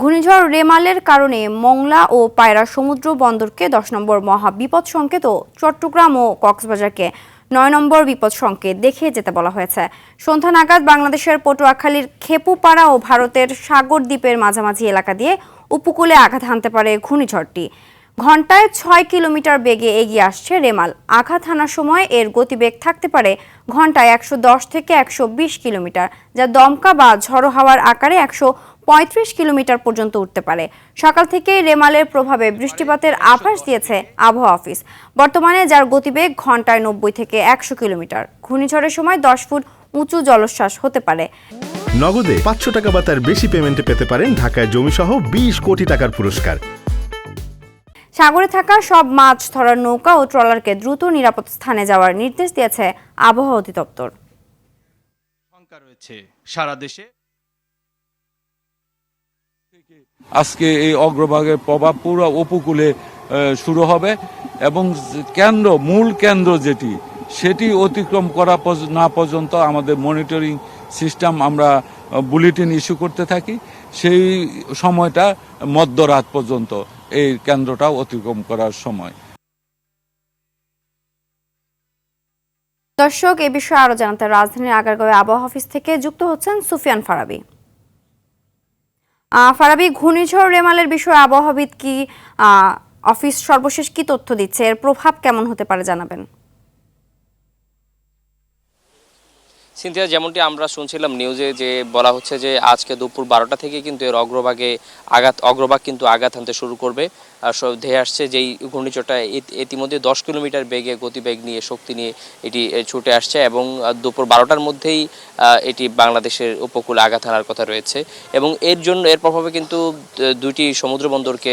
ঘূর্ণিঝড় রেমালের কারণে মংলা ও পায়রা সমুদ্র বন্দরকে 10 নম্বর মহা বিপদ সংকেত ও চট্টগ্রাম ও কক্সবাজারকে 9 নম্বর বিপদ সংকেত দেখিয়ে যেতে বলা হয়েছে। সন্ধ্যা নাগাদ বাংলাদেশের পটুয়াখালীর খেপুপাড়া ও ভারতের সাগর দ্বীপের মাঝামাঝি এলাকা দিয়ে উপকূলে আঘাত হানতে পারে ঘূর্ণিঝড়টি। ঘন্টায় 6 কিলোমিটার বেগে এগিয়ে আসছে রেমাল। আঘাত হানার সময় এর গতিবেগ থাকতে পারে ঘন্টায় 110 থেকে 120 কিলোমিটার, যা দমকা বা ঝড়ো হাওয়ার আকারে 135 কিলোমিটার পর্যন্ত উঠতে পারে। সকাল থেকেই রেমালের প্রভাবে বৃষ্টিপাতের আভাস দিয়েছে আবহাওয়া অফিস। বর্তমানে যার গতিবেগ ঘন্টায় 90 থেকে 100 কিলোমিটার। ঘূর্ণিঝড়ের সময় 10 ফুট উঁচু জলোচ্ছ্বাস হতে পারে। নগদে 500 টাকা বা তার বেশি পেমেন্টে পেতে পারেন ঢাকায় জমিসহ 20 কোটি টাকার পুরস্কার। সাগরে থাকা সব মাছ ধরার নৌকা ও ট্রলারকে দ্রুত নিরাপদ স্থানে যাওয়ার নির্দেশ দিয়েছে আবহাওয়া অধিদপ্তর। সারা দেশে আজকে এই অগ্রভাগের প্রভাব পুরো উপকূলে শুরু হবে এবং মূল কেন্দ্র যেটি সেটি অতিক্রম করা না পর্যন্ত আমাদের মনিটরিং সিস্টেম আমরা বুলেটিন ইস্যু করতে থাকি। সেই সময়টা মধ্যরাত পর্যন্ত এই কেন্দ্রটা অতিক্রম করার সময়। দর্শক, এ বিষয়ে আরো জানাতে রাজধানীর আগারগাঁওয়ে আবহাওয়া অফিস থেকে যুক্ত হচ্ছেন সুফিয়ান ফারাবী। ফারাবী, ঘূর্ণিঝড় রেমালের বিষয়ে আবহাওয়াবিদ কি অফিস সর্বশেষ কি তথ্য দিচ্ছে, এর প্রভাব কেমন হতে পারে জানাবেন? সিনথিয়া, যেমনটি আমরা শুনছিলাম নিউজে যে বলা হচ্ছে যে আজকে দুপুর 12টা থেকে কিন্তু এর অগ্রভাগ কিন্তু আঘাত হানতে শুরু করবে। ধেয়ে আসছে যেই ঘূর্ণিঝড়টা ইতিমধ্যে 10 কিলোমিটার বেগে গতিবেগ নিয়ে শক্তি নিয়ে এটি ছুটে আসছে এবং দুপুর 12টার মধ্যেই এটি বাংলাদেশের উপকূলে আঘাত হানার কথা রয়েছে এবং এর প্রভাবে কিন্তু দুইটি সমুদ্র বন্দরকে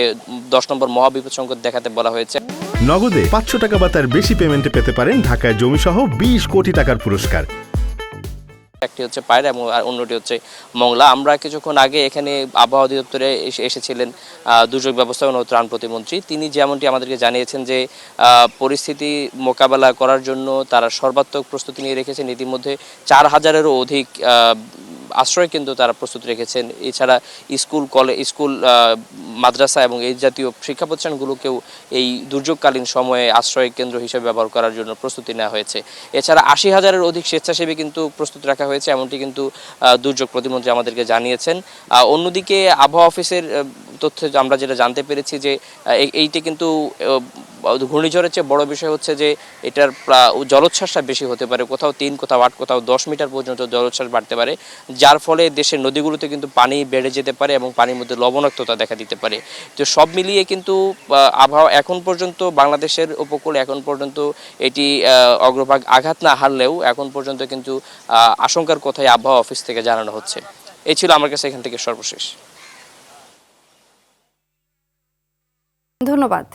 10 নম্বর মহাবিপদ সংকেত দেখাতে বলা হয়েছে। নগদে 500 টাকা বা তার বেশি পেমেন্টে পেতে পারেন ঢাকায় জমিসহ 20 কোটি টাকার পুরস্কার। একটি হচ্ছে পায়রা এবং অন্যটি হচ্ছে মংলা। আমরা কিছুক্ষণ আগে এখানে আবহাওয়া অধিদপ্তরে এসেছিলেন দুর্যোগ ব্যবস্থাপনা ও ত্রাণ প্রতিমন্ত্রী। তিনি যেমনটি আমাদেরকে জানিয়েছেন যে পরিস্থিতি মোকাবেলা করার জন্য তারা সর্বাত্মক প্রস্তুতি নিয়ে রেখেছেন। ইতিমধ্যে 4000-এরও অধিক আশ্রয় কিন্তু তারা প্রস্তুত রেখেছেন। এছাড়া স্কুল মাদ্রাসা এবং এই জাতীয় শিক্ষা প্রতিষ্ঠানগুলোকেও এই দুর্যোগকালীন সময়ে আশ্রয় কেন্দ্র হিসেবে ব্যবহার করার জন্য প্রস্তুতি নেওয়া হয়েছে। এছাড়া 80,000-এর অধিক স্বেচ্ছাসেবী কিন্তু প্রস্তুত রাখা হয়েছে, এমনটি কিন্তু দুর্যোগ প্রতিমন্ত্রী আমাদেরকে জানিয়েছেন। অন্যদিকে আবহাওয়া অফিসের তথ্যে আমরা যেটা জানতে পেরেছি যে এইটা কিন্তু ঘূর্ণিঝড়ের চেয়ে বড় বিষয় হচ্ছে যে এটার জলোচ্ছ্বাসটা বেশি হতে পারে, কোথাও 3, কোথাও 8, কোথাও 10 মিটার পর্যন্ত জলোচ্ছ্বাস বাড়তে পারে, যার ফলে দেশের নদীগুলোতে কিন্তু পানি বেড়ে যেতে পারে এবং পানির মধ্যে লবণাক্ততা দেখা দিতে পারে। তো সব মিলিয়ে কিন্তু আবহাওয়া এখন পর্যন্ত বাংলাদেশের উপকূলে এখন পর্যন্ত এটি অগ্রভাগ আঘাত না হারলেও এখন পর্যন্ত কিন্তু আশঙ্কার কথাই আবহাওয়া অফিস থেকে জানানো হচ্ছে। এই ছিল আমার কাছে এখান থেকে সর্বশেষ। ধন্যবাদ।